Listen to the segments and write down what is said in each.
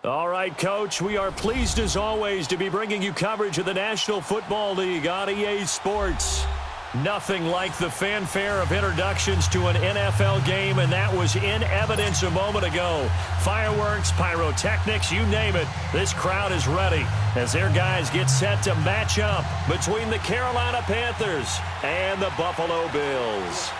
All right, Coach, we are pleased as always to be bringing you coverage of the National Football League on EA Sports. Nothing like the fanfare of introductions to an NFL game, and that was in evidence a moment ago. Fireworks, pyrotechnics, you name it, this crowd is ready as their guys get set to match up between the Carolina Panthers and the Buffalo Bills.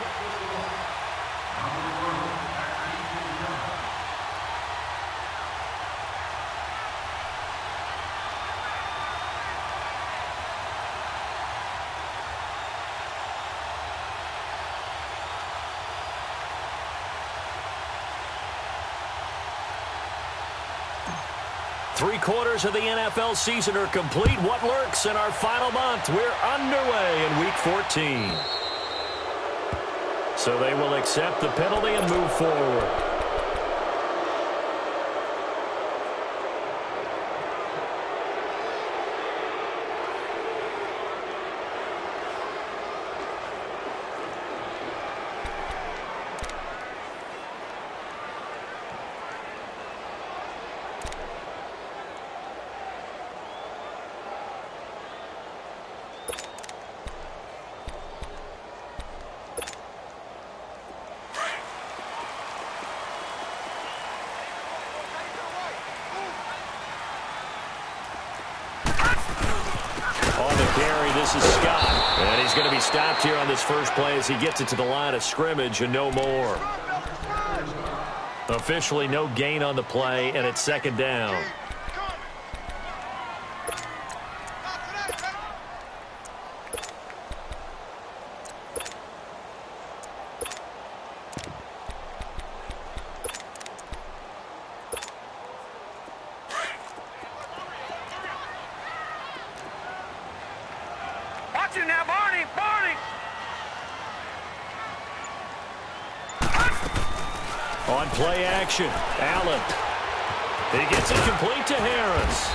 Three-quarters of the NFL season are complete. What lurks in our final month? We're underway in Week 14. So they will accept the penalty and move forward. This is Scott, and he's going to be stopped here on this first play as he gets it to the line of scrimmage and no more. Officially no gain on the play, and it's second down. On play action, Allen. He gets it complete to Harris.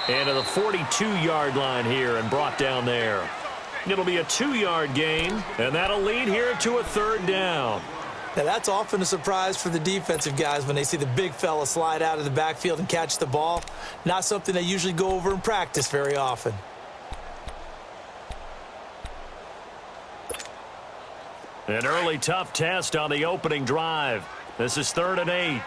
And to the 42-yard line here and brought down there. It'll be a 2-yard gain, and that'll lead here to a third down. Now, that's often a surprise for the defensive guys when they see the big fella slide out of the backfield and catch the ball. Not something they usually go over in practice very often. An early tough test on the opening drive. This is 3rd and 8.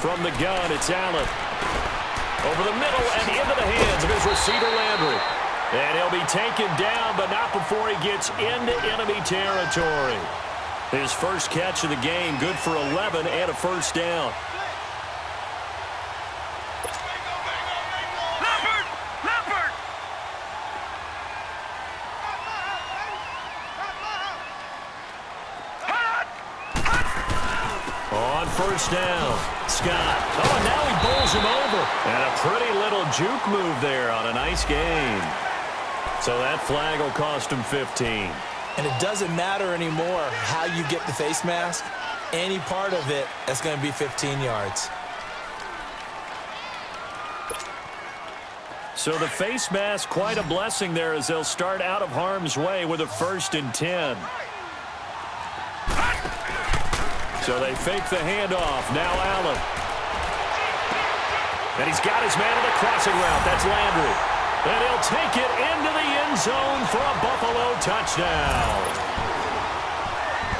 From the gun, it's Allen. Over the middle and into the hands of his receiver, Landry. And he'll be taken down, but not before he gets into enemy territory. His first catch of the game, good for 11 and a first down. First down. Scott. Oh, and now he bowls him over. And a pretty little juke move there on a nice game. So that flag will cost him 15. And it doesn't matter anymore how you get the face mask. Any part of it, that's going to be 15 yards. So the face mask, quite a blessing there as they'll start out of harm's way with a 1st and 10. So they fake the handoff. Now Allen. And he's got his man on the crossing route. That's Landry. And he'll take it into the end zone for a Buffalo touchdown.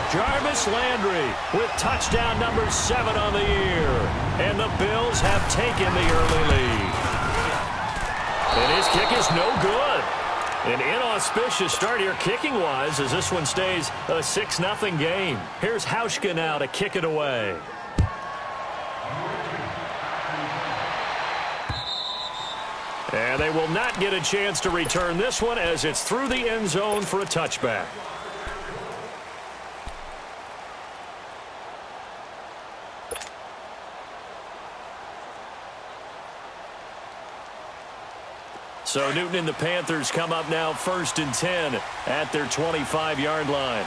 Jarvis Landry with touchdown number 7 on the year. And the Bills have taken the early lead. And his kick is no good. An inauspicious start here kicking-wise as this one stays a 6-0 game. Here's Hauschka now to kick it away. And they will not get a chance to return this one as it's through the end zone for a touchback. So Newton and the Panthers come up now 1st and 10 at their 25-yard line.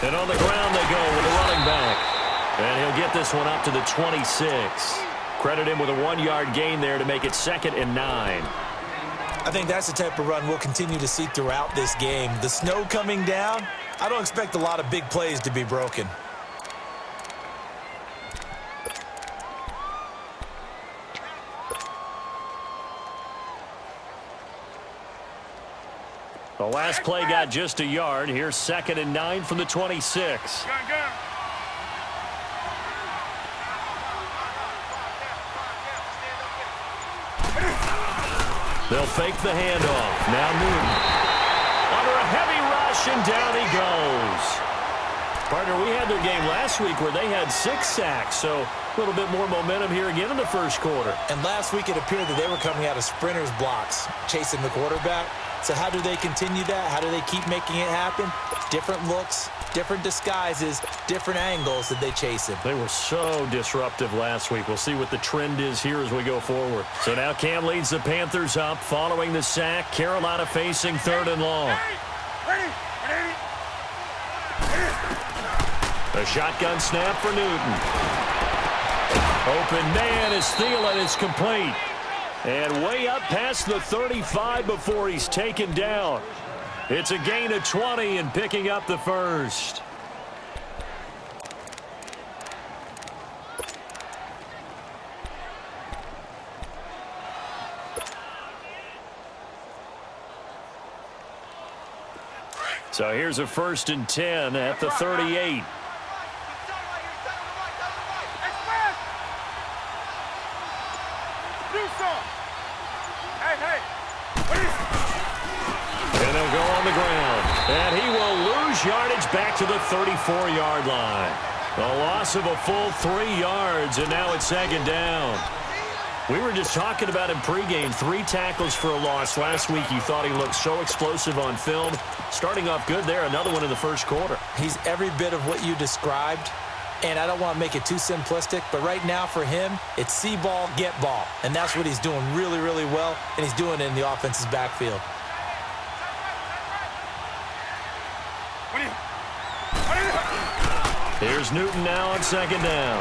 And on the ground they go with a running back. And he'll get this one up to the 26. Credit him with a 1-yard gain there to make it 2nd and 9. I think that's the type of run we'll continue to see throughout this game. The snow coming down, I don't expect a lot of big plays to be broken. The last play got just a yard. Here's 2nd and 9 from the 26. They'll fake the handoff. Now Newton. Under a heavy rush, and down he goes. Partner, we had their game last week where they had 6 sacks, so a little bit more momentum here again in the first quarter. And last week it appeared that they were coming out of sprinters blocks, chasing the quarterback. So how do they continue that? How do they keep making it happen? Different looks, different disguises, different angles that they chase it. They were so disruptive last week. We'll see what the trend is here as we go forward. So now Cam leads the Panthers up following the sack. Carolina facing 3rd and long. A shotgun snap for Newton. Open man is Thielen. It's complete. And way up past the 35 before he's taken down. It's a gain of 20 and picking up the first. So here's a 1st and 10 at the 38. And they'll go on the ground. And he will lose yardage back to the 34-yard line. A loss of a full 3 yards, and now it's 2nd down. We were just talking about him pregame. 3 tackles for a loss. Last week you thought he looked so explosive on film. Starting off good there. Another one in the first quarter. He's every bit of what you described. And I don't want to make it too simplistic, but right now for him, it's see ball, get ball. And that's what he's doing really, really well, and he's doing it in the offense's backfield. Here's Newton now on 2nd down.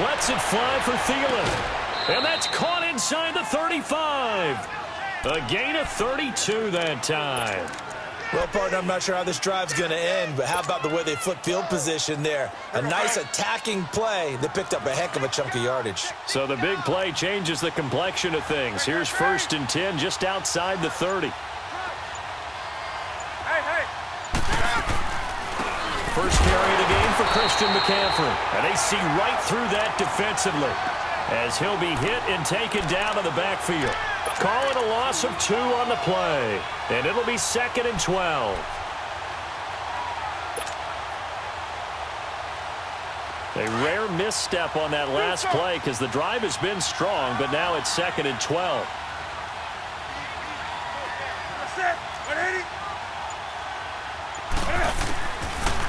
Lets it fly for Thielen. And that's caught inside the 35. A gain of 32 that time. Well, partner, I'm not sure how this drive's going to end, but how about the way they flip field position there? A nice attacking play that picked up a heck of a chunk of yardage. So the big play changes the complexion of things. Here's 1st and 10 just outside the 30. First carry of the game for Christian McCaffrey. And they see right through that defensively as he'll be hit and taken down in the backfield. Call it a loss of 2 on the play. And it'll be 2nd and 12. A rare misstep on that last play because the drive has been strong, but now it's 2nd and 12.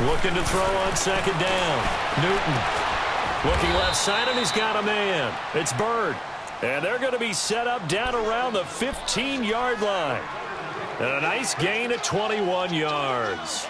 Looking to throw on 2nd down. Newton looking left side, and he's got a man. It's Bird. And they're going to be set up down around the 15-yard line. And a nice gain of 21 yards.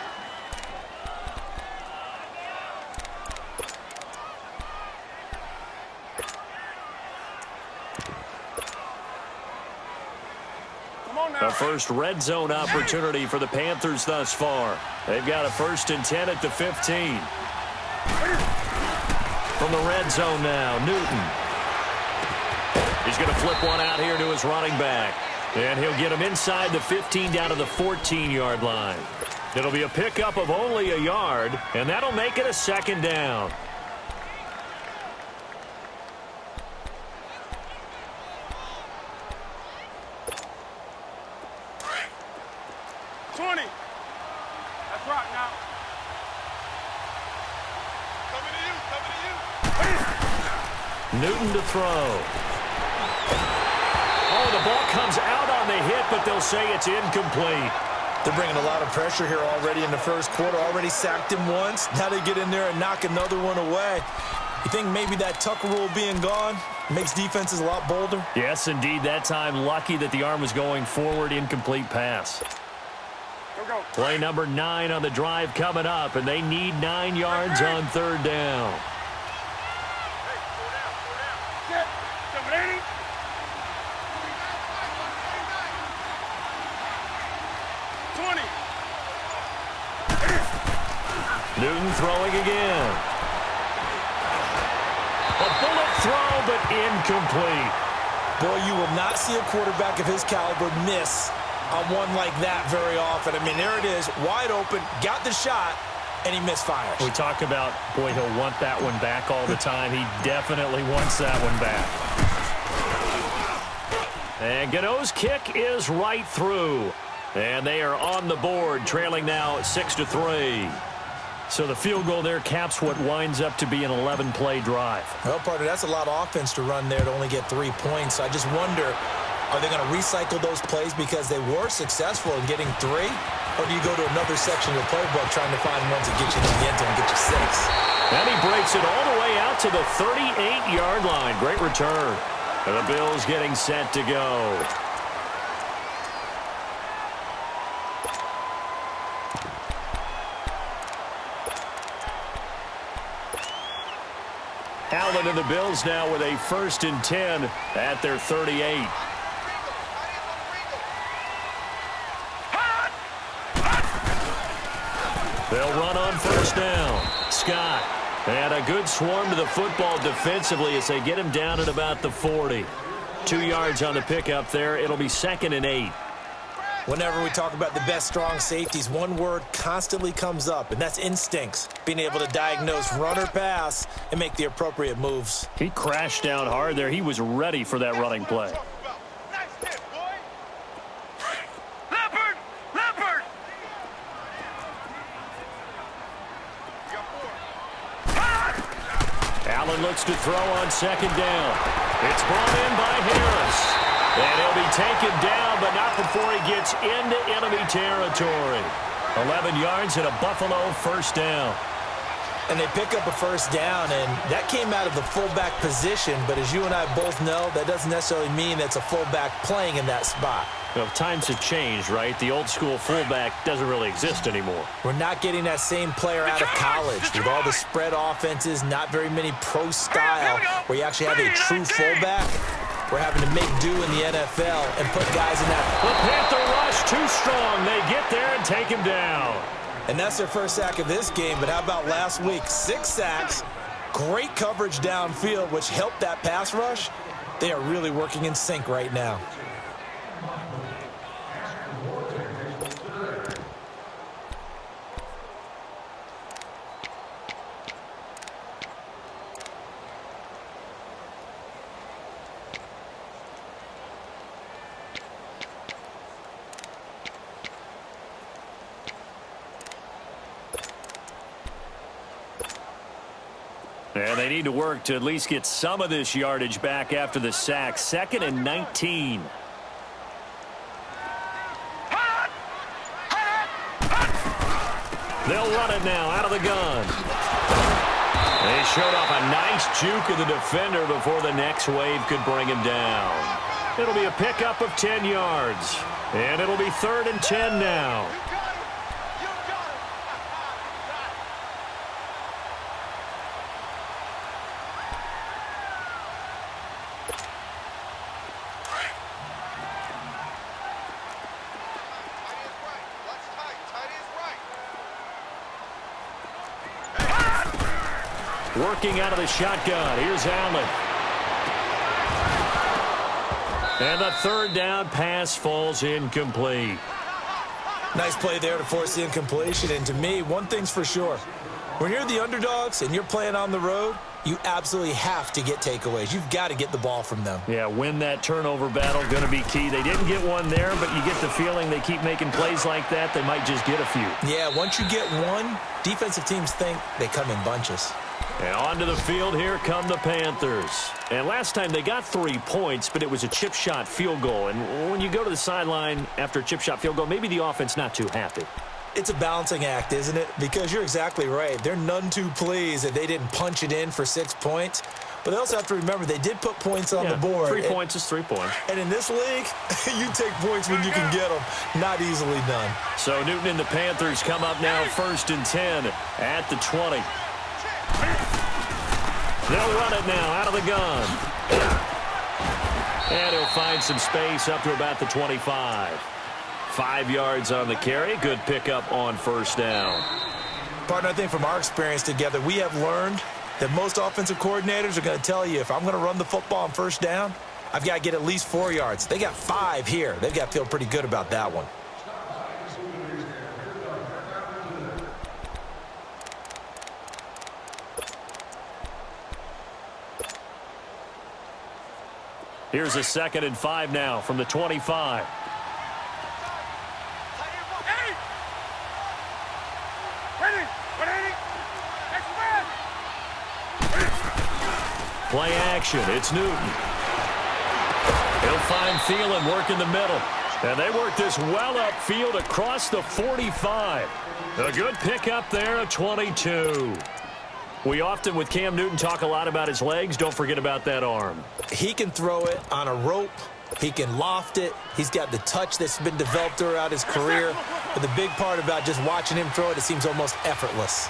The first red zone opportunity for the Panthers thus far. They've got a 1st and 10 at the 15. From the red zone now, Newton. He's going to flip one out here to his running back. And he'll get him inside the 15 down to the 14-yard line. It'll be a pickup of only a yard, and that'll make it a 2nd down. Newton to throw. Oh, the ball comes out on the hit, but they'll say it's incomplete. They're bringing a lot of pressure here already in the first quarter. Already sacked him once. Now they get in there and knock another one away. You think maybe that Tucker rule being gone makes defenses a lot bolder? Yes, indeed. That time, lucky that the arm was going forward. Incomplete pass. Play number 9 on the drive coming up, and they need 9 yards on third down. Newton throwing again. A bullet throw, but incomplete. Boy, you will not see a quarterback of his caliber miss on one like that very often. I mean, there it is, wide open, got the shot, and he misfires. We talk about, boy, he'll want that one back all the time. He definitely wants that one back. And Gano's kick is right through. And they are on the board, trailing now 6-3. So the field goal there caps what winds up to be an 11-play drive. Well, partner, that's a lot of offense to run there to only get 3 points. I just wonder, are they going to recycle those plays because they were successful in getting 3? Or do you go to another section of the playbook trying to find ones that get you to the end zone and get you 6? And he breaks it all the way out to the 38-yard line. Great return. And the Bills getting set to go. Allen and the Bills now with a 1st and 10 at their 38. They'll run on 1st down. Scott. And a good swarm to the football defensively as they get him down at about the 40. 2 yards on the pickup there. It'll be 2nd and 8. Whenever we talk about the best strong safeties, one word constantly comes up, and that's instincts. Being able to diagnose run or pass and make the appropriate moves. He crashed down hard there. He was ready for that running play. Allen looks to throw on 2nd down. It's brought in by Harris. And he'll be taken down, but not before he gets into enemy territory. 11 yards and a Buffalo 1st down. And they pick up a 1st down, and that came out of the fullback position. But as you and I both know, that doesn't necessarily mean it's a fullback playing in that spot. Well, times have changed, right? The old school fullback doesn't really exist anymore. We're not getting that same player out of college with all the spread offenses, not very many pro style, where you actually have a true fullback. We're having to make do in the NFL and put guys in that. The Panther rush too strong. They get there and take him down. And that's their 1st sack of this game. But how about last week? 6 sacks, great coverage downfield, which helped that pass rush. They are really working in sync right now. And they need to work to at least get some of this yardage back after the sack. 2nd and 19. They'll run it now out of the gun. They showed off a nice juke of the defender before the next wave could bring him down. It'll be a pickup of 10 yards. And it'll be 3rd and 10 now. Working out of the shotgun. Here's Allen. And the 3rd down pass falls incomplete. Nice play there to force the incompletion. And to me, one thing's for sure. When you're the underdogs and you're playing on the road, you absolutely have to get takeaways. You've got to get the ball from them. Yeah, win that turnover battle, going to be key. They didn't get one there, but you get the feeling they keep making plays like that, they might just get a few. Yeah, once you get one, defensive teams think they come in bunches. And onto the field, here come the Panthers. And last time they got 3 points, but it was a chip shot field goal. And when you go to the sideline after a chip shot field goal, maybe the offense not too happy. It's a balancing act, isn't it? Because you're exactly right. They're none too pleased that they didn't punch it in for 6 points. But they also have to remember they did put points on the board. 3 points is 3 points. And in this league, you take points when you can get them. Not easily done. So Newton and the Panthers come up now 1st and 10 at the 20. They'll run it now out of the gun. And he'll find some space up to about the 25. 5 yards on the carry. Good pickup on 1st down. Partner, I think from our experience together, we have learned that most offensive coordinators are going to tell you, if I'm going to run the football on 1st down, I've got to get at least 4 yards. They got 5 here. They've got to feel pretty good about that one. Here's a 2nd and 5 now from the 25. Play action. It's Newton. He'll find Thielen work in the middle. And they work this well upfield across the 45. A good pickup there at 22. We often, with Cam Newton, talk a lot about his legs. Don't forget about that arm. He can throw it on a rope. He can loft it. He's got the touch that's been developed throughout his career. But the big part about just watching him throw it, it seems almost effortless.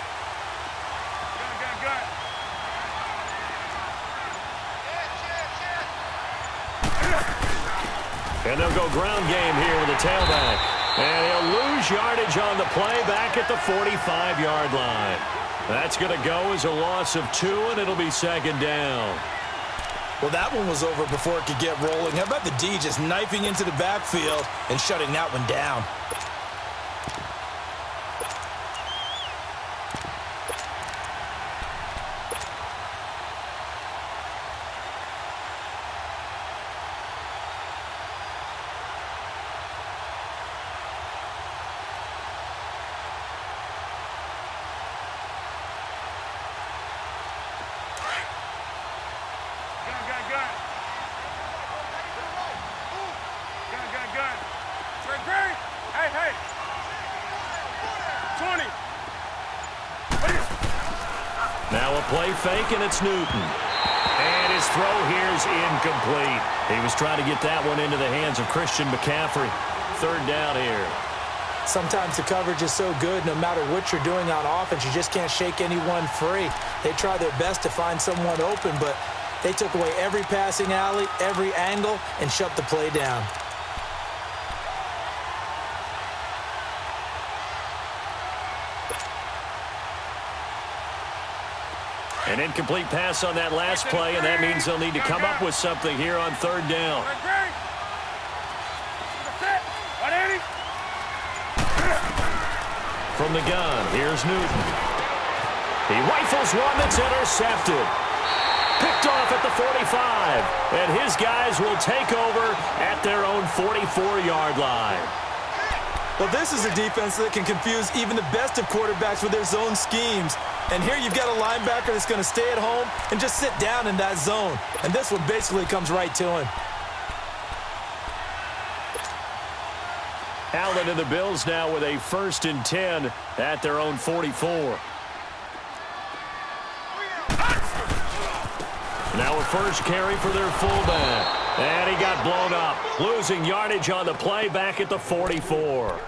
And they'll go ground game here with the tailback. And he'll lose yardage on the play back at the 45-yard line. That's going to go as a loss of 2, and it'll be 2nd down. Well, that one was over before it could get rolling. How about the D just knifing into the backfield and shutting that one down? Now a play fake, and it's Newton. And his throw here is incomplete. He was trying to get that one into the hands of Christian McCaffrey. 3rd down here. Sometimes the coverage is so good, no matter what you're doing on offense, you just can't shake anyone free. They try their best to find someone open, but they took away every passing alley, every angle, and shut the play down. An incomplete pass on that last play, and that means they'll need to come up with something here on 3rd down. From the gun, here's Newton. He rifles one that's intercepted. Picked off at the 45, and his guys will take over at their own 44-yard line. Well, this is a defense that can confuse even the best of quarterbacks with their zone schemes. And here you've got a linebacker that's going to stay at home and just sit down in that zone. And this one basically comes right to him. Allen and the Bills now with a 1st and 10 at their own 44. Now a first carry for their fullback. And he got blown up, losing yardage on the play back at the 44.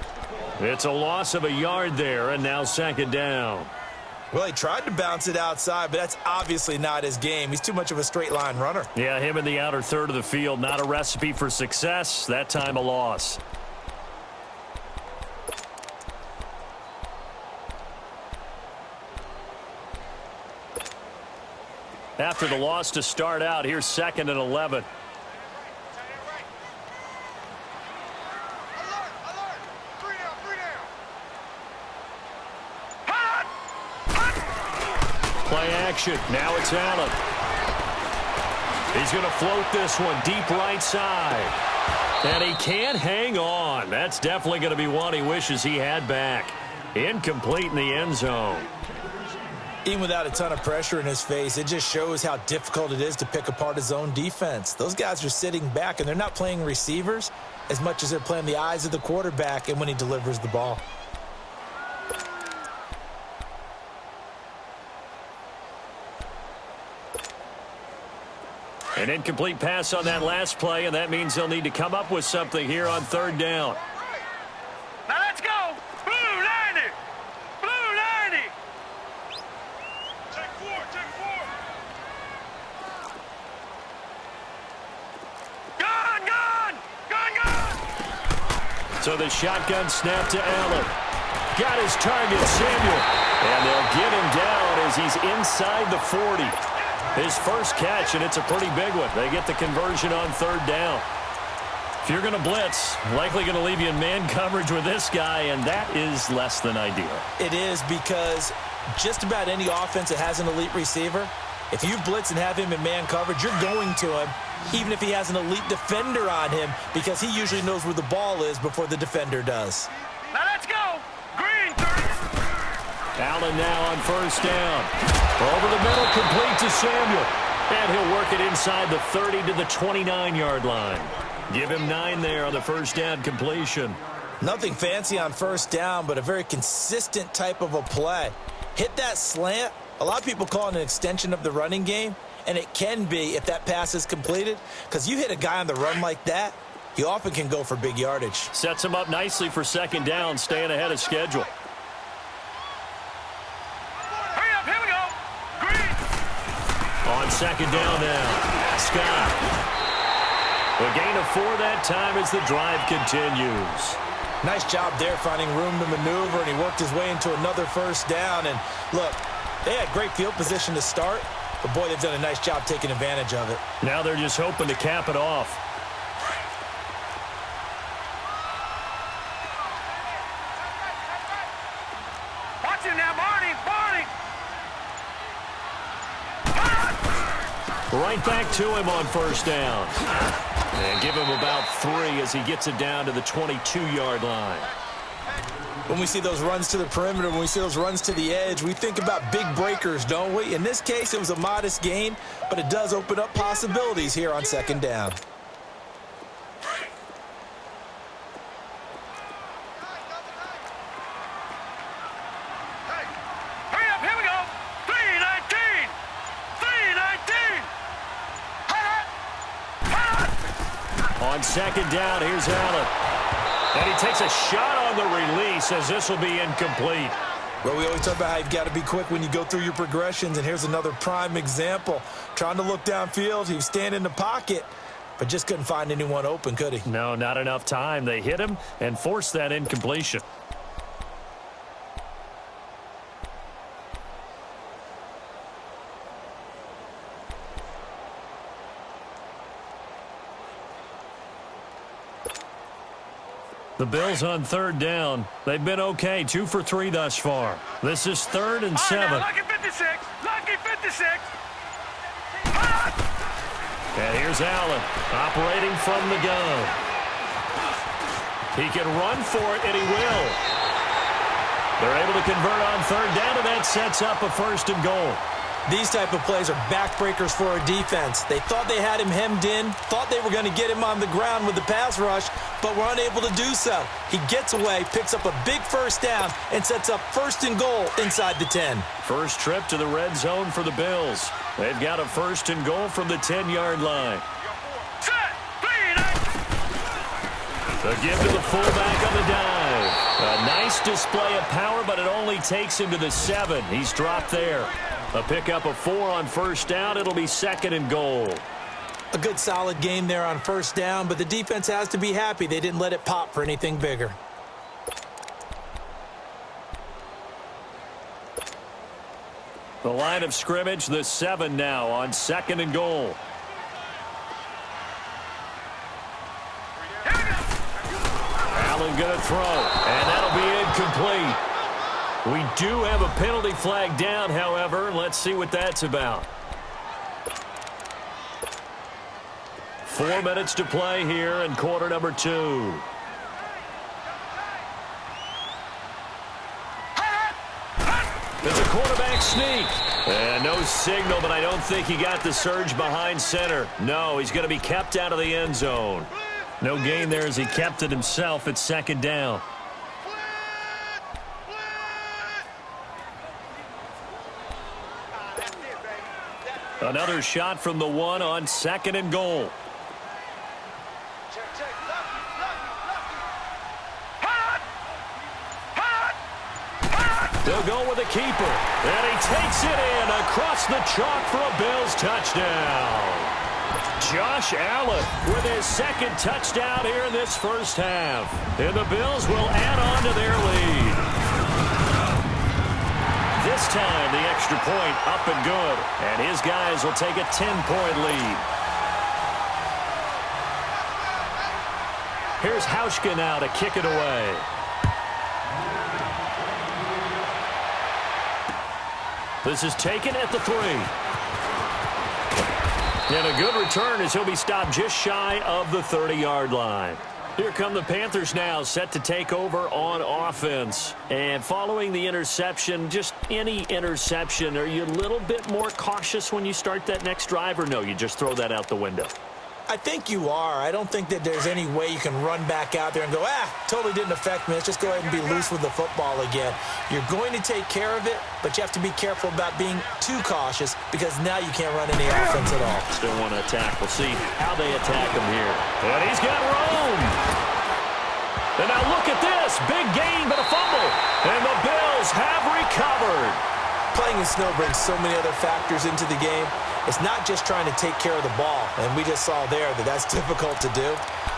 It's a loss of a yard there, and now 2nd down. Well, he tried to bounce it outside, but that's obviously not his game. He's too much of a straight-line runner. Yeah, him in the outer third of the field, not a recipe for success. That time a loss. After the loss to start out, here's 2nd and 11. Play action. Now it's Allen. He's going to float this one deep right side. And he can't hang on. That's definitely going to be one he wishes he had back. Incomplete in the end zone. Even without a ton of pressure in his face, it just shows how difficult it is to pick apart his own defense. Those guys are sitting back, and they're not playing receivers as much as they're playing the eyes of the quarterback and when he delivers the ball. An incomplete pass on that last play, and that means they'll need to come up with something here on 3rd down. Now let's go. So the shotgun snap to Allen. Got his target, Samuel. And they'll get him down as he's inside the 40. His first catch, and it's a pretty big one. They get the conversion on third down. If you're going to blitz, likely going to leave you in man coverage with this guy, and that is less than ideal. It is, because just about any offense that has an elite receiver, if you blitz and have him in man coverage, you're going to him, even if he has an elite defender on him, because he usually knows where the ball is before the defender does. Now let's go. Green. Allen now on first down. Over the middle, complete to Samuel. And he'll work it inside the 30 to the 29-yard line. Give him 9 there on the first down completion. Nothing fancy on first down, but a very consistent type of a play. Hit that slant. A lot of people call it an extension of the running game, and it can be if that pass is completed, because you hit a guy on the run like that, he often can go for big yardage. Sets him up nicely for second down, staying ahead of schedule. Hurry up, here we go. Green. On second down now, Scott. The gain of 4 that time as the drive continues. Nice job there finding room to maneuver, and he worked his way into another first down. And look, they had great field position to start, but boy, they've done a nice job taking advantage of it. Now they're just hoping to cap it off. Watch him now, Barney. Right back to him on first down. And give him about 3 as he gets it down to the 22-yard line. When we see those runs to the perimeter, when we see those runs to the edge, we think about big breakers, don't we? In this case, it was a modest gain, but it does open up possibilities here on second down. Hurry up, here we go. 319. 319. On second down, here's Allen. And he takes a shot on the release as this will be incomplete. Well, we always talk about how you've got to be quick when you go through your progressions, and here's another prime example. Trying to look downfield, he was standing in the pocket, but just couldn't find anyone open, could he? No, not enough time. They hit him and forced that incompletion. The Bills on third down. They've been okay, 2 for 3 thus far. This is 3rd and 7. All right, now, lucky 56. Lucky 56. And here's Allen operating from the gun. He can run for it, and he will. They're able to convert on third down, and that sets up a 1st and goal. These type of plays are backbreakers for a defense. They thought they had him hemmed in, thought they were going to get him on the ground with the pass rush, but were unable to do so. He gets away, picks up a big first down, and sets up 1st and goal inside the 10. First trip to the red zone for the Bills. They've got a 1st and goal from the 10-yard line. Set. 319. The give to the fullback on the dive. A nice display of power, but it only takes him to the 7. He's dropped there. A pickup of 4 on first down. It'll be 2nd and goal. A good solid game there on first down, but the defense has to be happy they didn't let it pop for anything bigger. The line of scrimmage, the 7 now on 2nd and goal. Allen going to throw, and that'll be incomplete. We do have a penalty flag down, however. Let's see what that's about. 4 minutes to play here in quarter number 2. It's a quarterback sneak. And no signal, but I don't think he got the surge behind center. No, he's going to be kept out of the end zone. No gain there as he kept it himself at 2nd down. Another shot from the 1 on 2nd and goal. They'll go with a keeper. And he takes it in across the chalk for a Bills touchdown. Josh Allen with his second touchdown here in this first half. And the Bills will add on to their lead. This time, the extra point up and good. And his guys will take a 10-point lead. Here's Hauschka now to kick it away. This is taken at the 3. And a good return as he'll be stopped just shy of the 30-yard line. Here come the Panthers now, set to take over on offense. And following the interception, just any interception, are you a little bit more cautious when you start that next drive, or no, you just throw that out the window? I think you are. I don't think that there's any way you can run back out there and go, totally didn't affect me. Let's just go ahead and be loose with the football again. You're going to take care of it, but you have to be careful about being too cautious because now you can't run any offense at all. Still want to attack. We'll see how they attack him here. And he's got room. And now look at this. Big gain, but a fumble. And the Bills have recovered. Playing in snow brings so many other factors into the game. It's not just trying to take care of the ball, and we just saw there that that's difficult to do,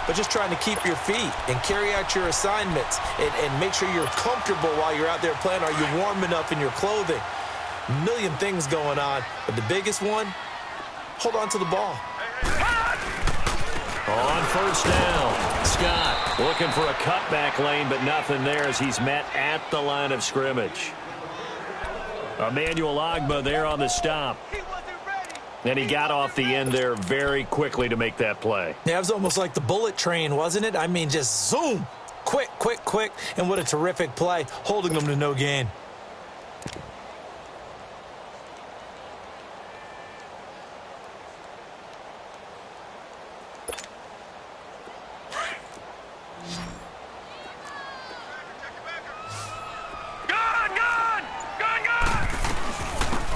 but just trying to keep your feet and carry out your assignments and make sure you're comfortable while you're out there playing. Are you warm enough in your clothing? A million things going on, but the biggest one, hold on to the ball. On first down, Scott looking for a cutback lane, but nothing there as he's met at the line of scrimmage. Emmanuel Ogbah there on the stop. And he got off the end there very quickly to make that play. Yeah, it was almost like the bullet train, wasn't it? I mean, just zoom. Quick, quick, quick. And what a terrific play, holding them to no gain.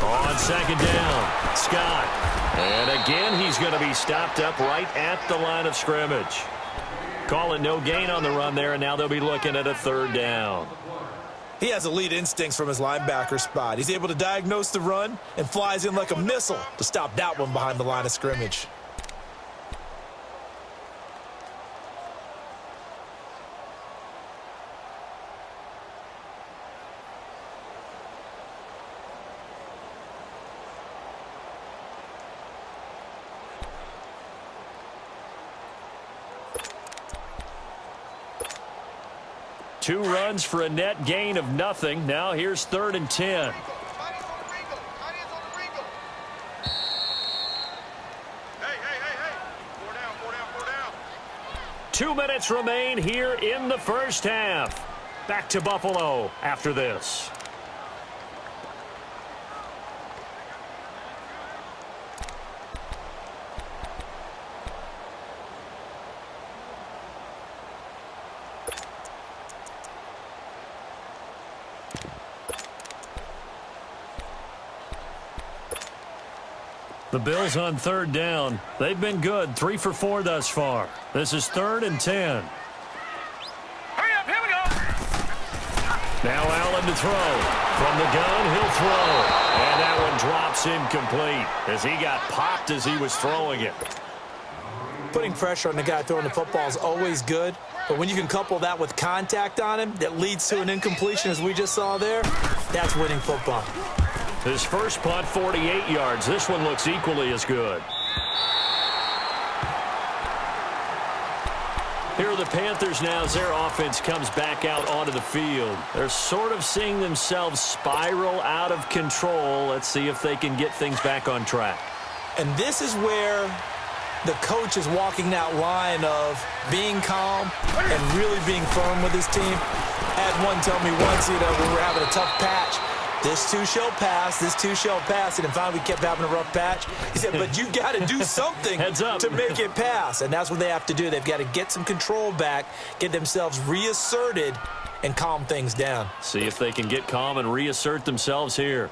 On second down, Scott. And again, he's going to be stopped up right at the line of scrimmage. Call it no gain on the run there, and now they'll be looking at a third down. He has elite instincts from his linebacker spot. He's able to diagnose the run and flies in like a missile to stop that one behind the line of scrimmage. Two runs for a net gain of nothing. Now here's 3rd and 10. Four down. 2 minutes remain here in the first half. Back to Buffalo after this. The Bills on 3rd down. They've been good, 3 for 4 thus far. This is 3rd and 10. Hurry up, here we go. Now Allen to throw. From the gun, he'll throw. And that one drops incomplete as he got popped as he was throwing it. Putting pressure on the guy throwing the football is always good, but when you can couple that with contact on him that leads to an incompletion as we just saw there, that's winning football. His first punt, 48 yards. This one looks equally as good. Here are the Panthers now as their offense comes back out onto the field. They're sort of seeing themselves spiral out of control. Let's see if they can get things back on track. And this is where the coach is walking that line of being calm and really being firm with his team. I had one tell me once, when we were having a tough patch, this too shall pass, this too shall pass. And finally we kept having a rough patch. He said, but you got to do something to make it pass. And that's what they have to do. They've got to get some control back, get themselves reasserted, and calm things down. See if they can get calm and reassert themselves here.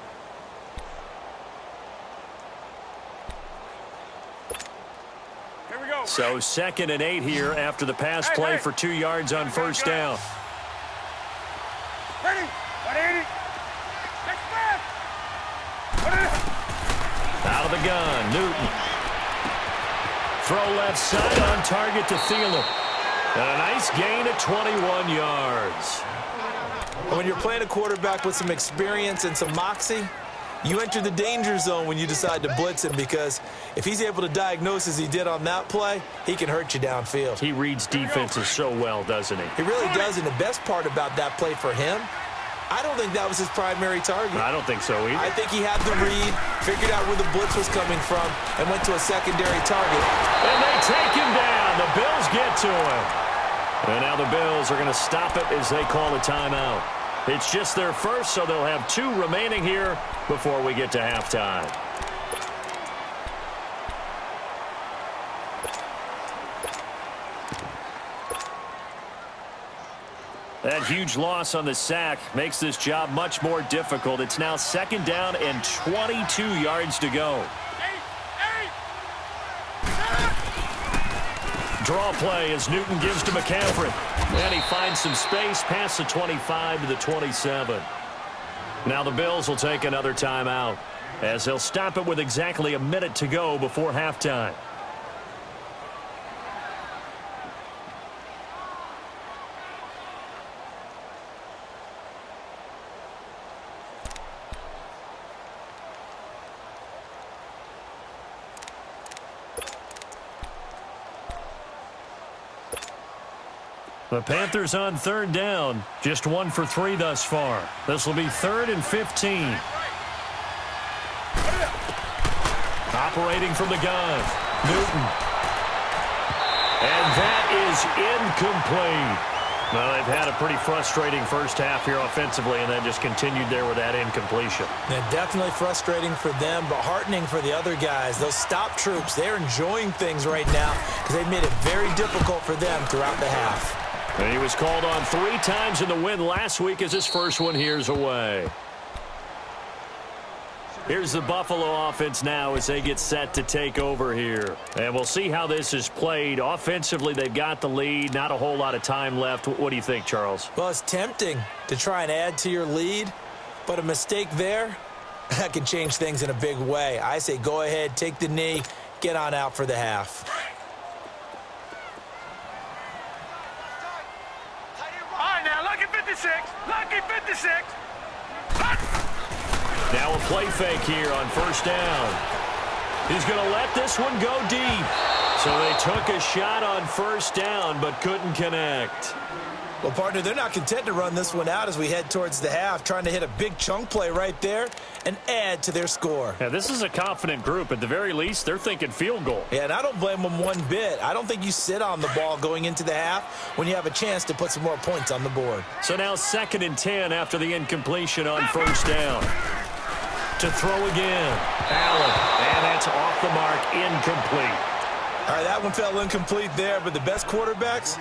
Here we go. So 2nd and 8 here after the pass play for 2 yards on first down. Ready? 180. Out of the gun, Newton. throw left side on target to Thielen. And a nice gain of 21 yards. When you're playing a quarterback with some experience and some moxie, you enter the danger zone when you decide to blitz him, because if he's able to diagnose as he did on that play, he can hurt you downfield. He reads defenses so well, doesn't he? He really does, and the best part about that play for him, I don't think that was his primary target. I don't think so either. I think he had the read, figured out where the blitz was coming from, and went to a secondary target. And they take him down. The Bills get to him. And now the Bills are going to stop it as they call a timeout. It's just their first, so they'll have 2 remaining here before we get to halftime. That huge loss on the sack makes this job much more difficult. It's now 2nd down and 22 yards to go. Draw play as Newton gives to McCaffrey. And he finds some space past the 25 to the 27. Now the Bills will take another timeout as they'll stop it with exactly a minute to go before halftime. The Panthers on 3rd down. Just 1 for 3 thus far. This will be 3rd and 15. Operating from the gun. Newton. And that is incomplete. Well, they've had a pretty frustrating first half here offensively, and then just continued there with that incompletion. Yeah, definitely frustrating for them, but heartening for the other guys. Those stop troops, they're enjoying things right now because they've made it very difficult for them throughout the half. And he was called on 3 times in the win last week as his first one here's away. Here's the Buffalo offense now as they get set to take over here. And we'll see how this is played. Offensively, they've got the lead. Not a whole lot of time left. What do you think, Charles? Well, it's tempting to try and add to your lead, but a mistake there, that can change things in a big way. I say go ahead, take the knee, get on out for the half. Lucky 56. Lucky 56. Now a play fake here on 1st down. He's going to let this one go deep. So they took a shot on 1st down but couldn't connect. Well, partner, they're not content to run this one out as we head towards the half, trying to hit a big chunk play right there and add to their score. Yeah, this is a confident group. At the very least, they're thinking field goal. Yeah, and I don't blame them one bit. I don't think you sit on the ball going into the half when you have a chance to put some more points on the board. So now 2nd and 10 after the incompletion on 1st down. To throw again. Allen, and that's off the mark, incomplete. All right, that one fell incomplete there, but the best quarterbacks,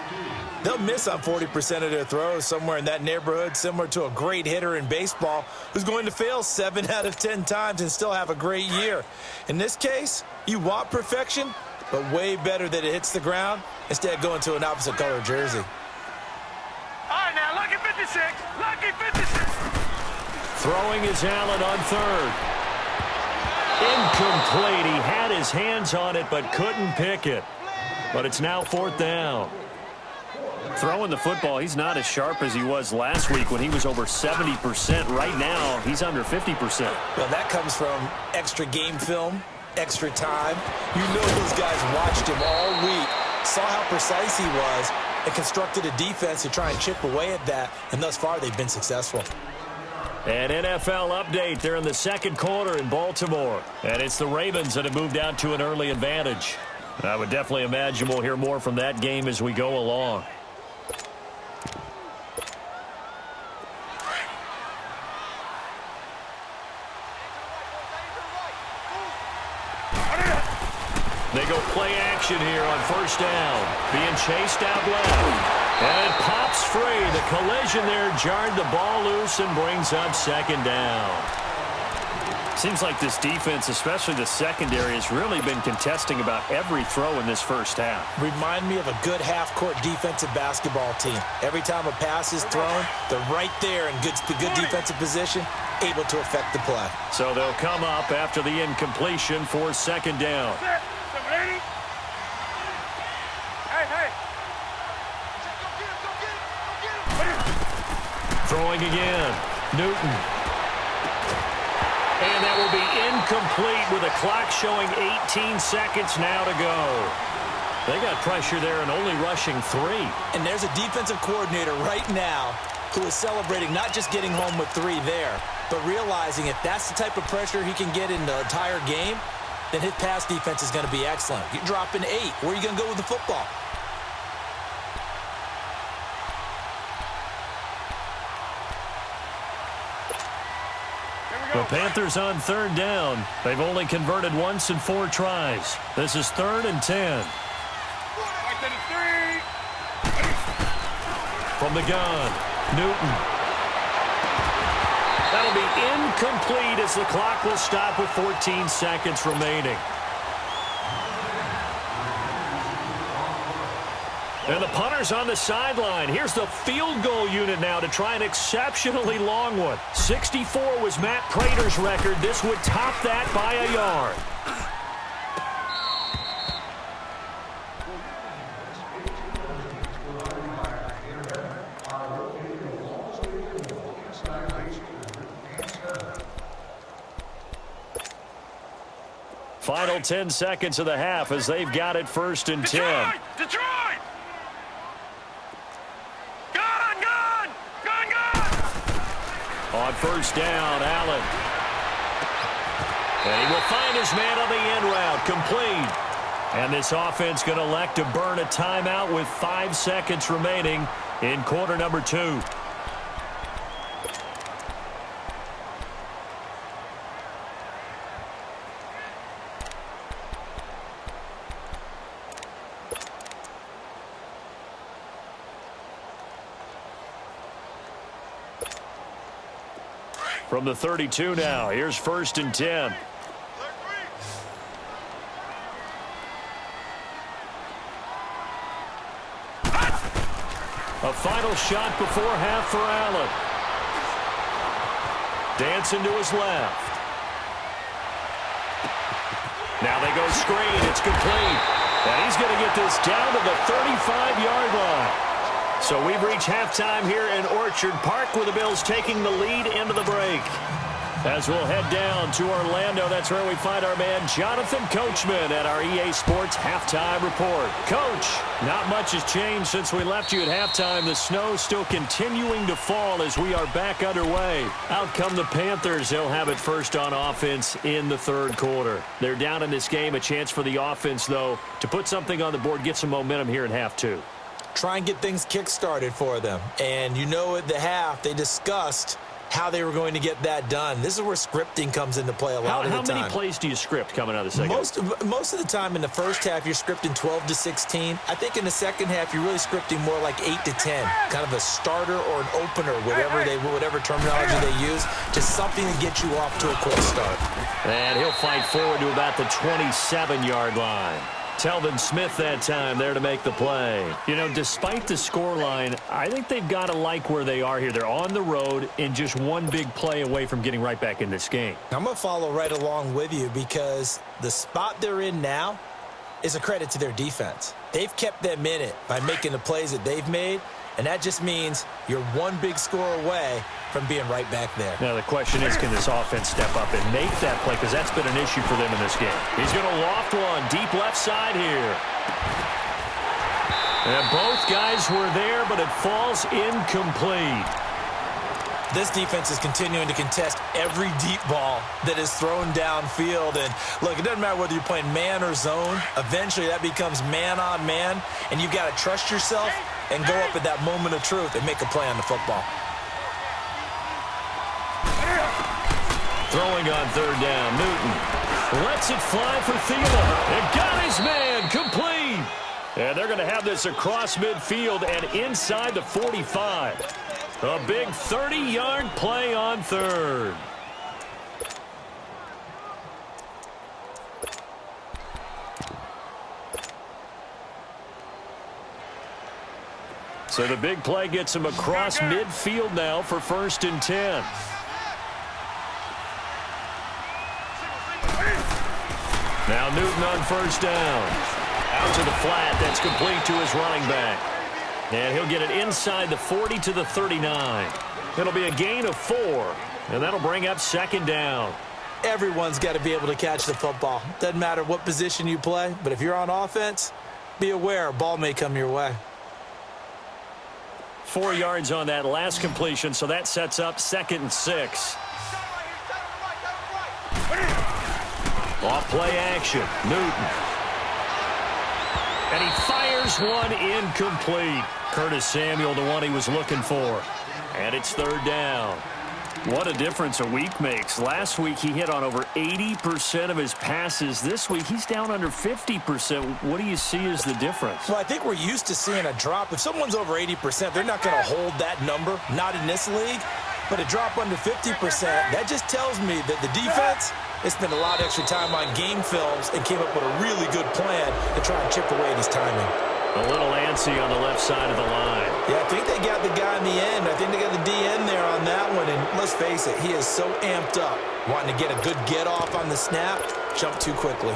they'll miss on 40% of their throws, somewhere in that neighborhood, similar to a great hitter in baseball who's going to fail 7 out of 10 times and still have a great year. In this case, you want perfection, but way better that it hits the ground instead of going to an opposite color jersey. All right, now, lucky 56. Lucky 56. Throwing is Allen on 3rd. Incomplete. He had his hands on it but couldn't pick it. But it's now 4th down. Throwing the football, he's not as sharp as he was last week when he was over 70%. Right now, he's under 50%. Well, that comes from extra game film, extra time. You know those guys watched him all week, saw how precise he was, and constructed a defense to try and chip away at that, and thus far they've been successful. An NFL update. They're in the 2nd quarter in Baltimore. And it's the Ravens that have moved out to an early advantage. I would definitely imagine we'll hear more from that game as we go along. They go play action here on 1st down. Being chased out left. And it pops free. The collision there jarred the ball loose and brings up 2nd down. Seems like this defense, especially the secondary, has really been contesting about every throw in this first half. Remind me of a good half-court defensive basketball team. Every time a pass is thrown, they're right there in good defensive position, able to affect the play. So they'll come up after the incompletion for 2nd down. Throwing again. Newton. And that will be incomplete with the clock showing 18 seconds now to go. They got pressure there and only rushing 3. And there's a defensive coordinator right now who is celebrating not just getting home with 3 there, but realizing if that's the type of pressure he can get in the entire game, then his pass defense is going to be excellent. You're dropping 8. Where are you going to go with the football? The Panthers on 3rd down. They've only converted once in 4 tries. This is 3rd and 10. From the gun, Newton. That'll be incomplete as the clock will stop with 14 seconds remaining. And the punter's on the sideline. Here's the field goal unit now to try an exceptionally long one. 64 was Matt Prater's record. This would top that by a yard. Final 10 seconds of the half as they've got it 1st and 10. Detroit! On 1st down, Allen. And he will find his man on the end route, complete. And this offense going to elect to burn a timeout with 5 seconds remaining in quarter number 2. From the 32 now, here's 1st and 10. A final shot before half for Allen. Dancing to his left. Now they go screen. It's complete. And he's going to get this down to the 35-yard line. So we've reached halftime here in Orchard Park with the Bills taking the lead into the break. As we'll head down to Orlando, that's where we find our man Jonathan Coachman at our EA Sports Halftime Report. Coach, not much has changed since we left you at halftime. The snow still continuing to fall as we are back underway. Out come the Panthers. They'll have it first on offense in the 3rd quarter. They're down in this game. A chance for the offense, though, to put something on the board, get some momentum here in half 2. Try and get things kick-started for them. And you know at the half, they discussed how they were going to get that done. This is where scripting comes into play a lot of the time. How many plays do you script coming out of the second? Most of the time in the first half, you're scripting 12 to 16. I think in the second half, you're really scripting more like 8 to 10. Kind of a starter or an opener, whatever terminology they use, just something to get you off to a quick start. And he'll fight forward to about the 27-yard line. Telvin Smith that time there to make the play. You know, despite the scoreline, I think they've got to like where they are here. They're on the road and just one big play away from getting right back in this game. I'm going to follow right along with you because the spot they're in now is a credit to their defense. They've kept them in it by making the plays that they've made, and that just means you're one big score away from being right back there. Now, the question is, can this offense step up and make that play? Because that's been an issue for them in this game. He's going to loft one deep left side here. And both guys were there, but it falls incomplete. This defense is continuing to contest every deep ball that is thrown downfield. And, look, it doesn't matter whether you're playing man or zone. Eventually, that becomes man on man, and you've got to trust yourself and go up at that moment of truth and make a play on the football. Throwing on 3rd down, Newton lets it fly for Thielen. And got his man complete. And they're going to have this across midfield and inside the 45. A big 30-yard play on 3rd. So the big play gets him across midfield now for 1st and 10. Now Newton on 1st down. Out to the flat. That's complete to his running back. And he'll get it inside the 40 to the 39. It'll be a gain of 4, and that'll bring up second down. Everyone's got to be able to catch the football. Doesn't matter what position you play, but if you're on offense, be aware a ball may come your way. 4 yards on that last completion, so that sets up 2nd and 6. Off play action, Newton. And he fires one incomplete. Curtis Samuel, the one he was looking for. And it's 3rd down. What a difference a week makes. Last week he hit on over 80% of his passes. This week he's down under 50%. What do you see as the difference? Well, I think we're used to seeing a drop. If someone's over 80%, they're not going to hold that number, not in this league. But a drop under 50%, that just tells me that the defense has spent a lot of extra time on game films and came up with a really good plan to try and chip away at his timing. A little antsy on the left side of the line. Yeah, I think they got the guy in the end. I think they got the DN there on that one. And let's face it, he is so amped up, wanting to get a good get-off on the snap, jump too quickly.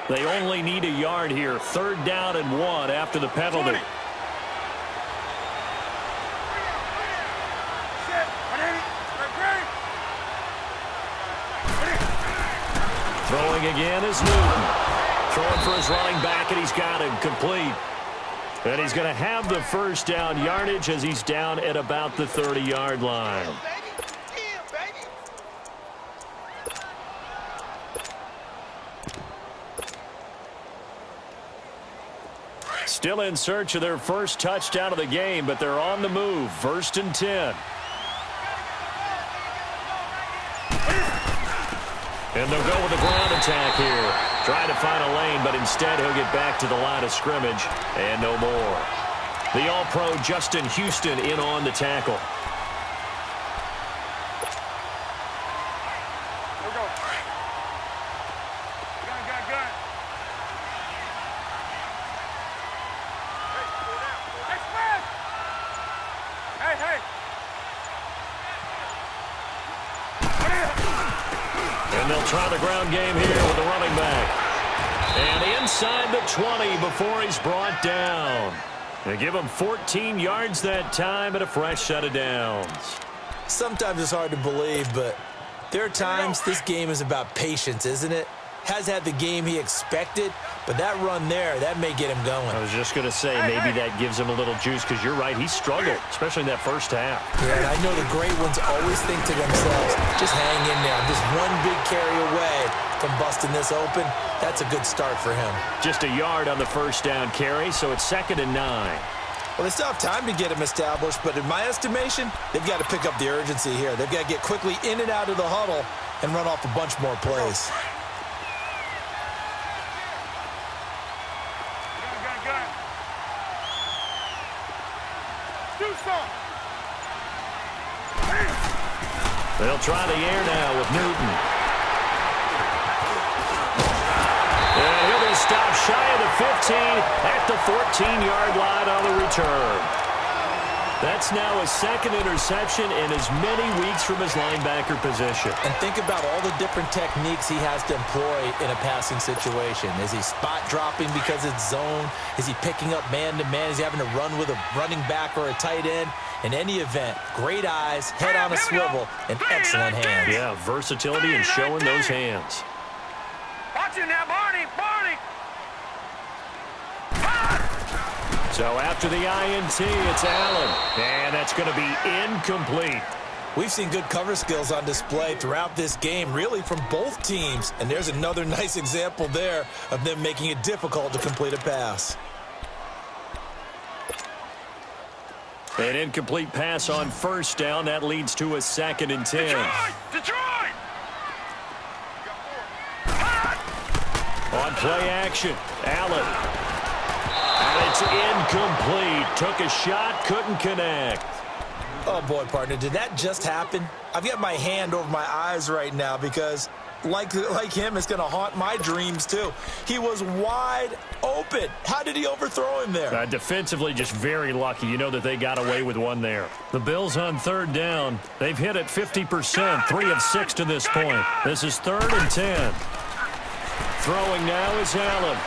They only need a yard here. 3rd down and 1 after the penalty. Throwing again is Newton. Throwing for his running back, and he's got him complete. And he's going to have the first down yardage as he's down at about the 30-yard line. Still in search of their first touchdown of the game, but they're on the move. 1st and 10. And they'll go with the ground attack here. Trying to find a lane, but instead he'll get back to the line of scrimmage and no more. The All-Pro Justin Houston in on the tackle. And they'll try the ground game here with the running back. And inside the 20 before he's brought down. They give him 14 yards that time and a fresh set of downs. Sometimes it's hard to believe, but there are times this game is about patience, isn't it? Has had the game he expected, but that run there, that may get him going. I was just going to say, maybe that gives him a little juice, because you're right, he struggled, especially in that first half. Yeah, and I know the great ones always think to themselves, just hang in there. I'm just one big carry away from busting this open. That's a good start for him. Just a yard on the first down carry, so it's 2nd and 9. Well, they still have time to get him established, but in my estimation, they've got to pick up the urgency here. They've got to get quickly in and out of the huddle and run off a bunch more plays. They'll try the air now with Newton. And he'll be stopped shy of the 15 at the 14-yard line on the return. That's now his 2nd interception in as many weeks from his linebacker position. And think about all the different techniques he has to employ in a passing situation. Is he spot dropping because it's zone? Is he picking up man-to-man? Is he having to run with a running back or a tight end? In any event, great eyes, head on a swivel, and excellent hands. Yeah, versatility and showing those hands. Watch it now, Barney! Barney! So after the INT, it's Allen. And that's going to be incomplete. We've seen good cover skills on display throughout this game, really from both teams. And there's another nice example there of them making it difficult to complete a pass. An incomplete pass on first down. That leads to a 2nd and 10. Detroit! On play action, Allen. And it's incomplete. Took a shot, couldn't connect. Oh, boy, partner, did that just happen? I've got my hand over my eyes right now because, like him, it's going to haunt my dreams, too. He was wide open. How did he overthrow him there? Defensively, just very lucky. You know that they got away with one there. The Bills on 3rd down. They've hit it 50%, 3 of 6 to this point. This is 3rd and 10. Throwing now is Allen.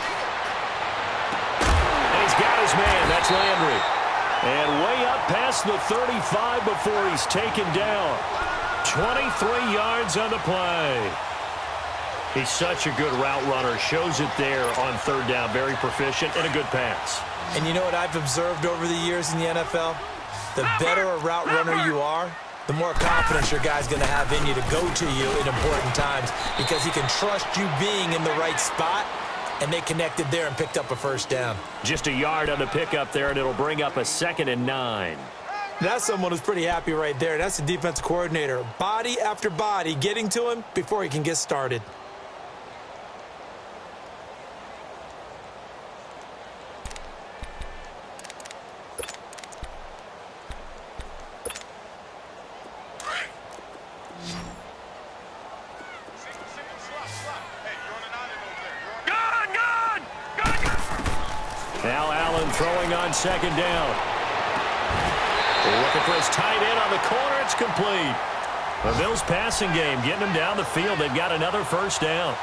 And he's got his man. That's Landry. And way up past the 35 before he's taken down. 23 yards on the play. He's such a good route runner. Shows it there on third down. Very proficient and a good pass. And you know what I've observed over the years in the NFL? The better a route runner you are, the more confidence your guy's going to have in you to go to you in important times because he can trust you being in the right spot, and they connected there and picked up a first down. Just a yard on the pickup there, and it'll bring up a 2nd and 9. That's someone who's pretty happy right there. That's the defensive coordinator. Body after body getting to him before he can get started. Now Allen throwing on 2nd down. They're looking for his tight end on the corner. It's complete. The Bills passing game getting them down the field. They've got another first down.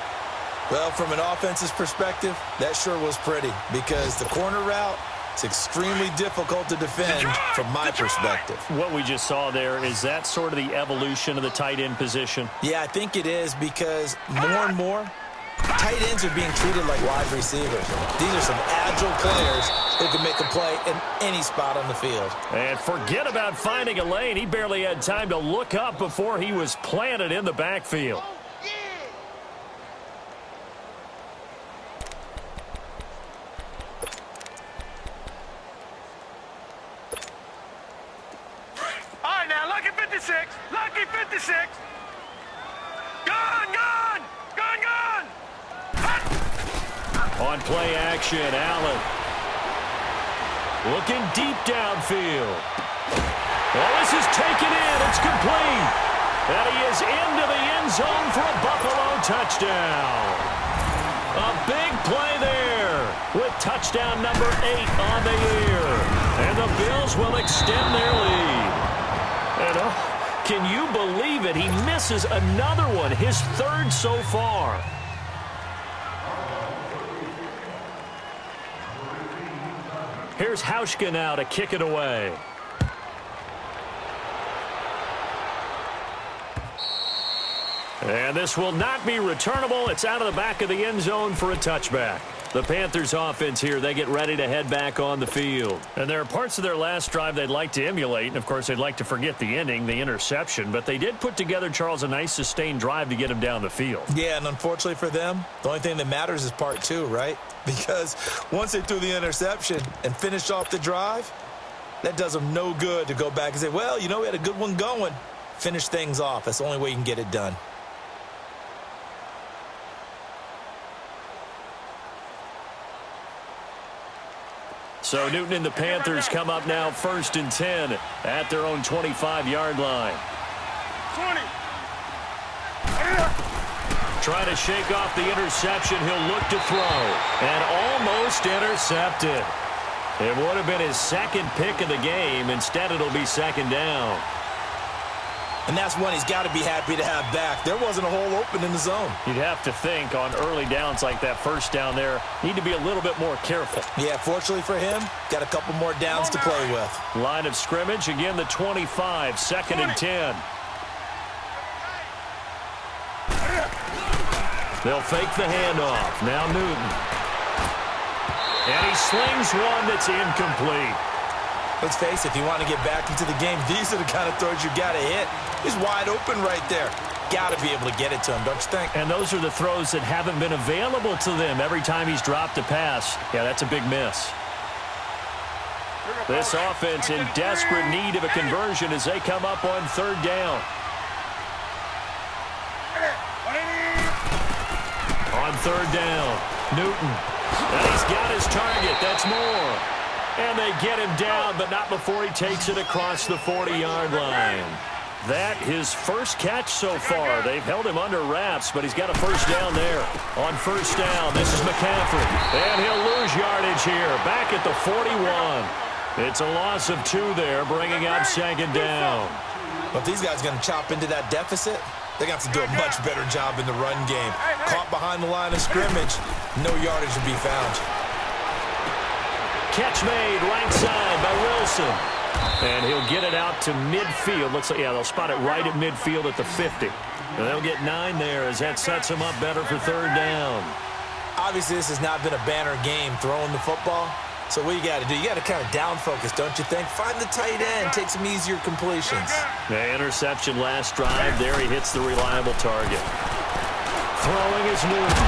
Well, from an offense's perspective, that sure was pretty because the corner route is extremely difficult to defend from my perspective. What we just saw there, is that sort of the evolution of the tight end position? Yeah, I think it is because more and more, tight ends are being treated like wide receivers. These are some agile players who can make a play in any spot on the field. And forget about finding a lane. He barely had time to look up before he was planted in the backfield. All right, now, lucky 56. Lucky 56. Gone, gone. Gone, gone. On play action, Allen. Looking deep downfield. Well, this is taken in. It's complete. And he is into the end zone for a Buffalo touchdown. A big play there with touchdown number 8 on the year. And the Bills will extend their lead. And can you believe it? He misses another one, his 3rd so far. Here's Hauschka now to kick it away. And this will not be returnable. It's out of the back of the end zone for a touchback. The Panthers offense here, they get ready to head back on the field. And there are parts of their last drive they'd like to emulate. And, of course, they'd like to forget the ending, the interception. But they did put together, Charles, a nice sustained drive to get them down the field. Yeah, and unfortunately for them, the only thing that matters is part 2, right? Because once they threw the interception and finished off the drive, that does them no good to go back and say, well, you know, we had a good one going. Finish things off. That's the only way you can get it done. So Newton and the Panthers come up now 1st and 10 at their own 25-yard line. 20. Trying to shake off the interception. He'll look to throw. And almost intercepted. It would have been his 2nd pick of the game. Instead, it'll be 2nd down. And that's one he's got to be happy to have back. There wasn't a hole open in the zone. You'd have to think on early downs like that first down there, need to be a little bit more careful. Yeah, fortunately for him, got a couple more downs to play with. Line of scrimmage, again the 25, 2nd and 10. They'll fake the handoff. Now Newton. And he slings one that's incomplete. Let's face it, if you want to get back into the game, these are the kind of throws you got to hit. He's wide open right there. Got to be able to get it to him, don't you think? And those are the throws that haven't been available to them every time he's dropped a pass. Yeah, that's a big miss. This offense in desperate need of a conversion as they come up on 3rd down. On 3rd down, Newton. And he's got his target. That's more. And they get him down, but not before he takes it across the 40-yard line. That his first catch so far. They've held him under wraps, but he's got a first down there. On 1st down, this is McCaffrey. And he'll lose yardage here, back at the 41. It's a loss of 2 there, bringing up 2nd down. But if these guys are going to chop into that deficit, they're going to have to do a much better job in the run game. Caught behind the line of scrimmage, no yardage to be found. Catch made right side by Wilson. Wilson. And he'll get it out to midfield. Looks like, yeah, they'll spot it right at midfield at the 50. And they'll get 9 there as that sets them up better for third down. Obviously, this has not been a banner game throwing the football. So what you got to do, you got to kind of down focus, don't you think? Find the tight end, take some easier completions. The interception last drive. There he hits the reliable target. Throwing is Newton.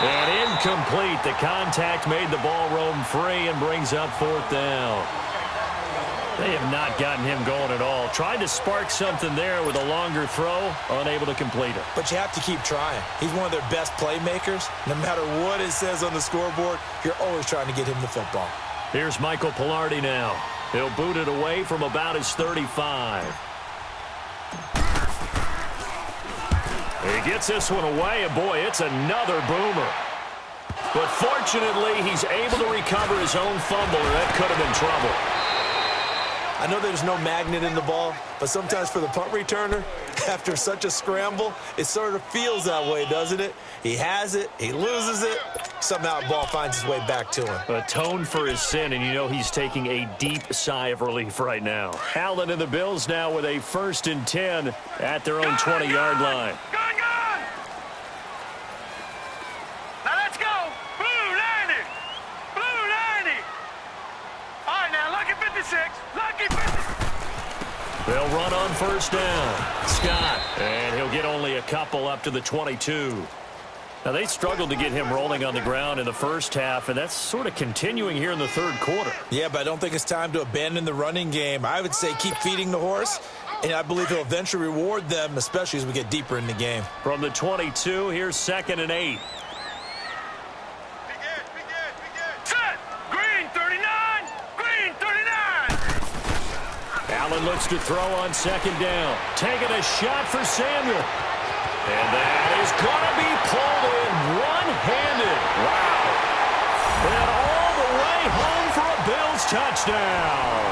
And incomplete. The contact made the ball roam free and brings up fourth down. They have not gotten him going at all. Tried to spark something there with a longer throw, unable to complete it. But you have to keep trying. He's one of their best playmakers. No matter what it says on the scoreboard, you're always trying to get him the football. Here's Michael Pilardi now. He'll boot it away from about his 35. He gets this one away, and boy, it's another boomer. But fortunately, he's able to recover his own fumble, or that could have been trouble. I know there's no magnet in the ball, but sometimes for the punt returner, after such a scramble, it sort of feels that way, doesn't it? He has it, he loses it, somehow the ball finds its way back to him. Atoned for his sin, and you know he's taking a deep sigh of relief right now. Allen and the Bills now with a 1st and 10 at their own 20-yard line. Gone! Now let's go! Blue 90! Blue 90! All right, now, lucky 56. Lucky 50. They'll run on 1st down. Scott, and he'll get only a couple up to the 22. Now, they struggled to get him rolling on the ground in the first half, and that's sort of continuing here in the third quarter. Yeah, but I don't think it's time to abandon the running game. I would say keep feeding the horse, and I believe he'll eventually reward them, especially as we get deeper in the game. From the 22, here's 2nd and 8. Set! Green 39! Green 39! Allen looks to throw on 2nd down. Taking a shot for Samuel. And that is going to be pulled in one-handed. Wow. And all the way home for a Bills touchdown.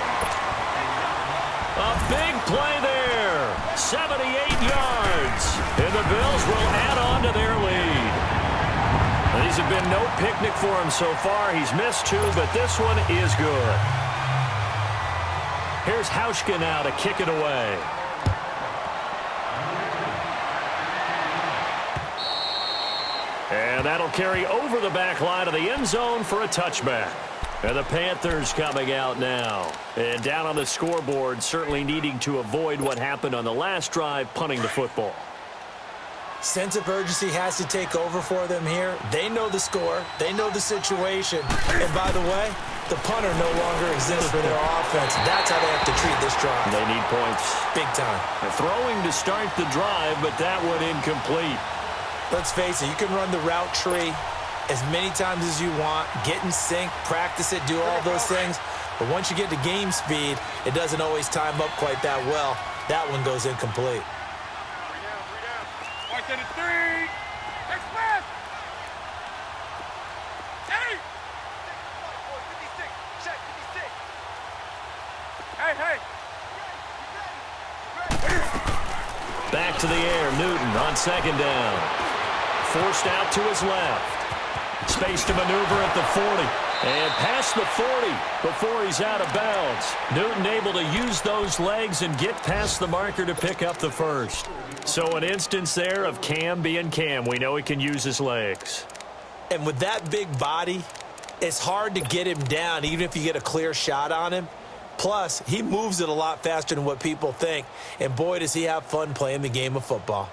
A big play there. 78 yards. And the Bills will add on to their lead. These have been no picnic for him so far. He's missed 2, but this one is good. Here's Hauschka now to kick it away. And that'll carry over the back line of the end zone for a touchback. And the Panthers coming out now. And down on the scoreboard, certainly needing to avoid what happened on the last drive, punting the football. Sense of urgency has to take over for them here. They know the score. They know the situation. And by the way, the punter no longer exists for their offense. That's how they have to treat this drive. They need points. Big time. They're throwing to start the drive, but that one incomplete. Let's face it, you can run the route tree as many times as you want, get in sync, practice it, do all those things. But once you get to game speed, it doesn't always time up quite that well. That one goes incomplete. Right to the 3. Express! 8! 56. Check 56. Hey! Back to the air, Newton on 2nd down. Forced out to his left. Space to maneuver at the 40. And past the 40 before he's out of bounds. Newton able to use those legs and get past the marker to pick up the 1st. So an instance there of Cam being Cam. We know he can use his legs. And with that big body, it's hard to get him down even if you get a clear shot on him. Plus, he moves it a lot faster than what people think. And boy, does he have fun playing the game of football.